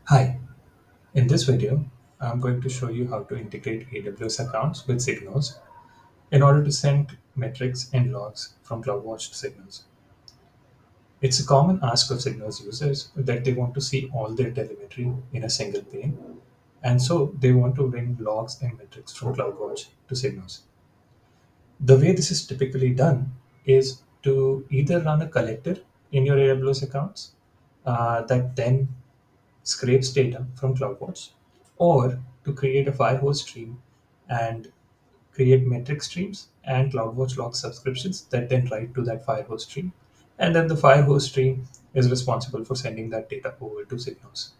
Hi, in this video, I'm going to show you how to integrate AWS accounts with SigNoz in order to send metrics and logs from CloudWatch to SigNoz. It's a common ask of SigNoz users that they want to see all their telemetry in a single pane, and so they want to bring logs and metrics from CloudWatch to SigNoz. The way this is typically done is to either run a collector in your AWS accounts that then scrapes data from CloudWatch, or to create a Firehose stream and create metric streams and CloudWatch log subscriptions that then write to that Firehose stream. And then the Firehose stream is responsible for sending that data over to SigNoz.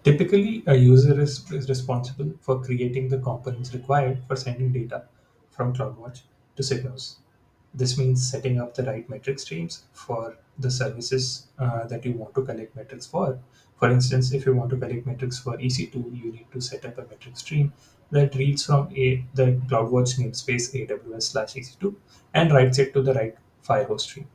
Typically, a user is responsible for creating the components required for sending data from CloudWatch to SigNoz. This means setting up the right metric streams for the services that you want to collect metrics for. For instance, if you want to collect metrics for EC2, you need to set up a metric stream that reads from the CloudWatch namespace AWS/EC2 and writes it to the right Firehose stream.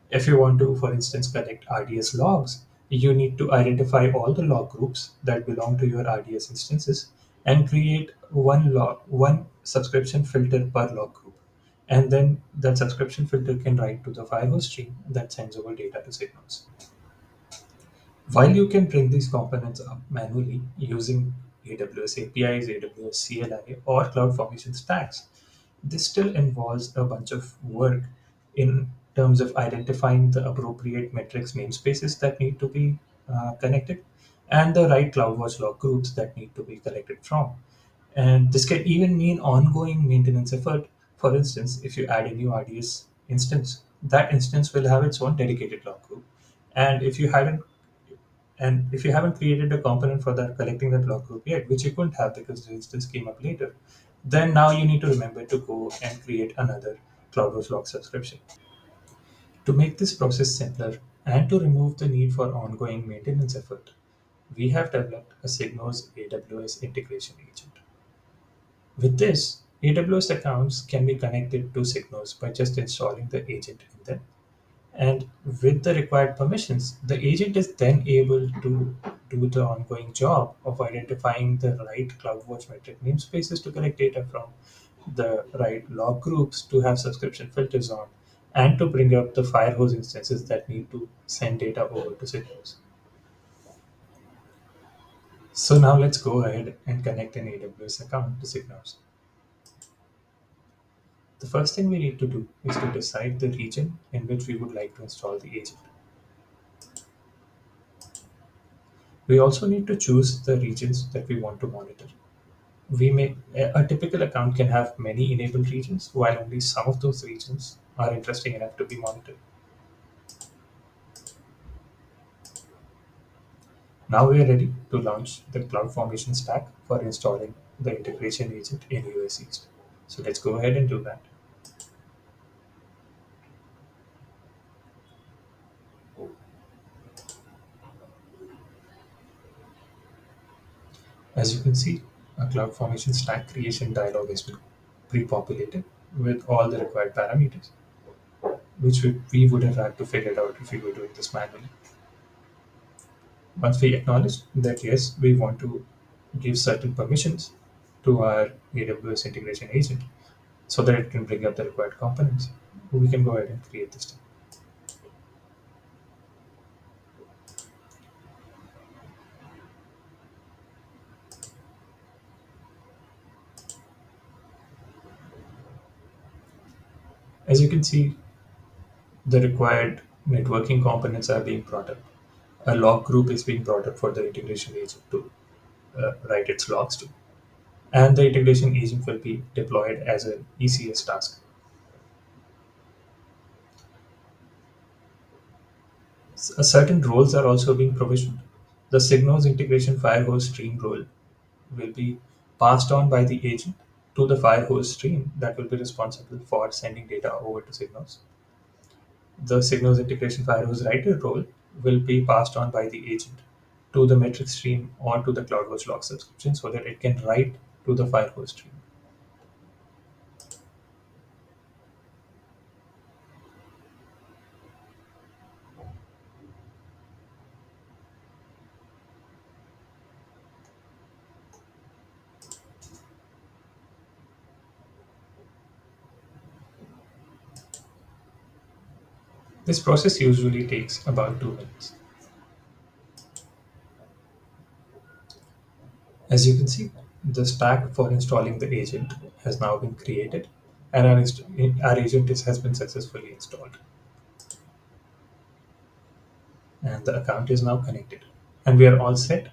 If you want to, for instance, collect RDS logs, you need to identify all the log groups that belong to your RDS instances and create one subscription filter per log group. And then that subscription filter can write to the Firehose stream that sends over data to SigNoz. While you can bring these components up manually using AWS APIs, AWS CLI, or CloudFormation stacks, this still involves a bunch of work in terms of identifying the appropriate metrics namespaces that need to be connected and the right CloudWatch log groups that need to be collected from. And this can even mean ongoing maintenance effort. For instance, if you add a new RDS instance, that instance will have its own dedicated log group. And if you haven't created a component for that collecting that log group yet, which you couldn't have because the instance came up later, then now you need to remember to go and create another CloudWatch log subscription. To make this process simpler and to remove the need for ongoing maintenance effort, we have developed a SigNoz AWS integration agent. With this, AWS accounts can be connected to SigNoz by just installing the agent in them. And with the required permissions, the agent is then able to do the ongoing job of identifying the right CloudWatch metric namespaces to collect data from, the right log groups to have subscription filters on, and to bring up the Firehose instances that need to send data over to SigNoz. So now let's go ahead and connect an AWS account to SigNoz. The first thing we need to do is to decide the region in which we would like to install the agent. We also need to choose the regions that we want to monitor. A typical account can have many enabled regions, while only some of those regions are interesting enough to be monitored. Now we are ready to launch the CloudFormation stack for installing the integration agent in US East. So let's go ahead and do that. As you can see, a CloudFormation stack creation dialog has been pre-populated with all the required parameters, which we would have had to figure it out if we were doing this manually. Once we acknowledge that yes, we want to give certain permissions to our AWS integration agent so that it can bring up the required components, we can go ahead and create this thing. As you can see, the required networking components are being brought up. A log group is being brought up for the integration agent to write its logs to. And the integration agent will be deployed as an ECS task. Certain roles are also being provisioned. The SigNoz integration Firehose stream role will be passed on by the agent to the Firehose stream that will be responsible for sending data over to SigNoz. The SigNoz integration Firehose writer role will be passed on by the agent to the metric stream or to the CloudWatch log subscription so that it can write to the Firehose stream. This process usually takes about 2 minutes. As you can see, the stack for installing the agent has now been created, and our agent has been successfully installed, and the account is now connected. And we are all set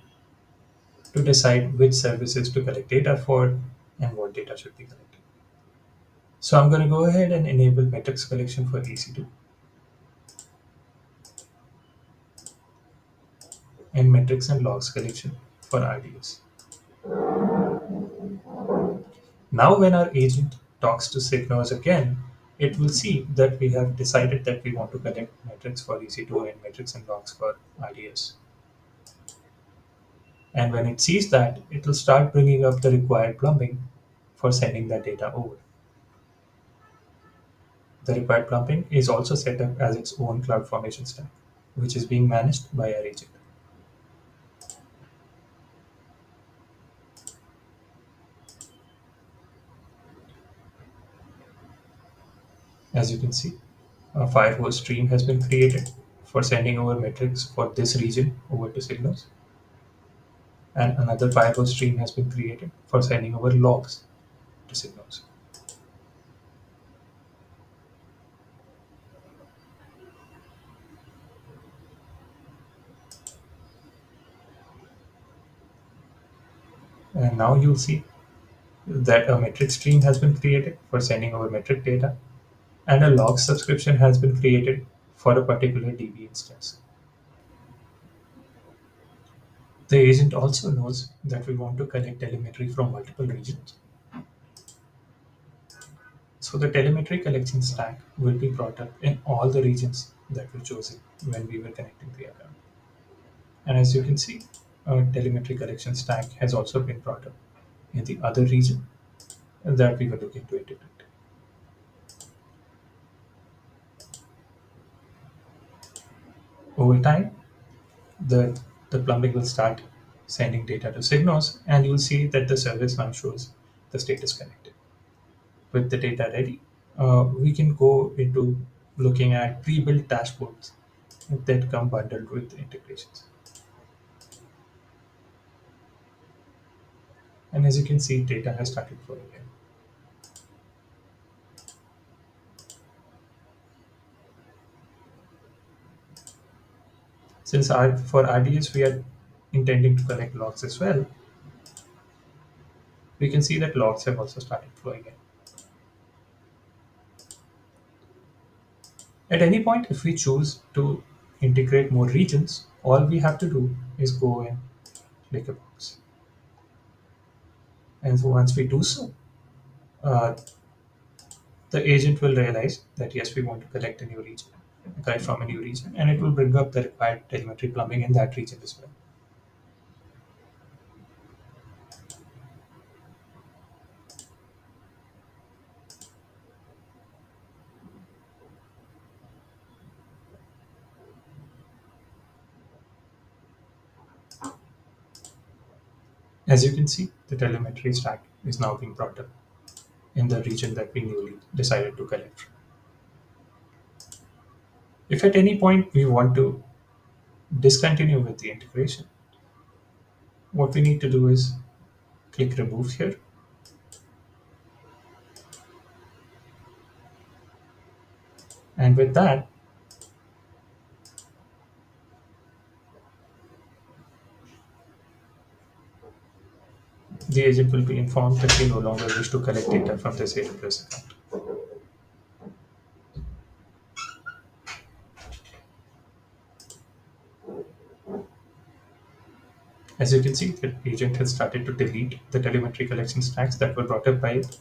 to decide which services to collect data for and what data should be collected. So I'm going to go ahead and enable metrics collection for EC2 and metrics and logs collection for RDS. Now when our agent talks to SigNoz again, it will see that we have decided that we want to collect metrics for EC2 and metrics and logs for RDS. And when it sees that, it will start bringing up the required plumbing for sending that data over. The required plumbing is also set up as its own CloudFormation stack, which is being managed by our agent. As you can see, a firehose stream has been created for sending over metrics for this region over to SigNoz, and another firehose stream has been created for sending over logs to SigNoz. And now you'll see that a metric stream has been created for sending over metric data, and a log subscription has been created for a particular DB instance. The agent also knows that we want to collect telemetry from multiple regions. So the telemetry collection stack will be brought up in all the regions that were chosen when we were connecting the account. And as you can see, a telemetry collection stack has also been brought up in the other region that we were looking to integrate. Over time, the, the plumbing will start sending data to SigNoz, and you'll see that the service now shows the status connected. With the data ready, we can go into looking at pre-built dashboards that come bundled with integrations. And as you can see, data has started flowing in. Since for RDS we are intending to collect logs as well, we can see that logs have also started flowing in. At any point, if we choose to integrate more regions, all we have to do is go and click a box. And so once we do so, uh, the agent will realize that yes, we want to collect a new region, collect from a new region, and it will bring up the required telemetry plumbing in that region as well. As you can see, the telemetry stack is now being brought up in the region that we newly decided to collect from. If at any point we want to discontinue with the integration, what we need to do is click remove here, and with that, the agent will be informed that we no longer wish to collect data from this AWS account. As you can see, the agent has started to delete the telemetry collection stacks that were brought up by it.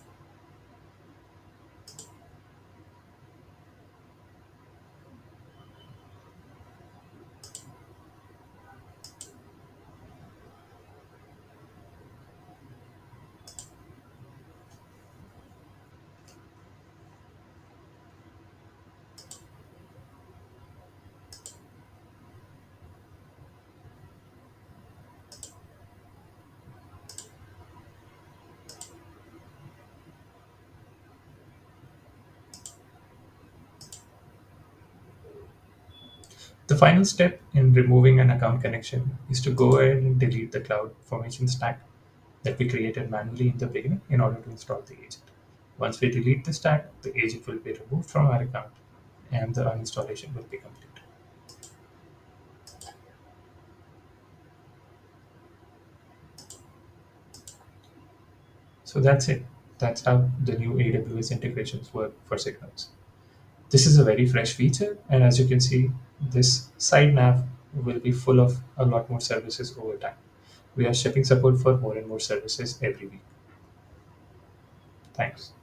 The final step in removing an account connection is to go ahead and delete the cloud formation stack that we created manually in the beginning in order to install the agent. Once we delete the stack, the agent will be removed from our account and the uninstallation will be complete. So that's it. That's how the new AWS integrations work for SigNoz. This is a very fresh feature, and as you can see, this side nav will be full of a lot more services over time. We are shipping support for more and more services every week. Thanks.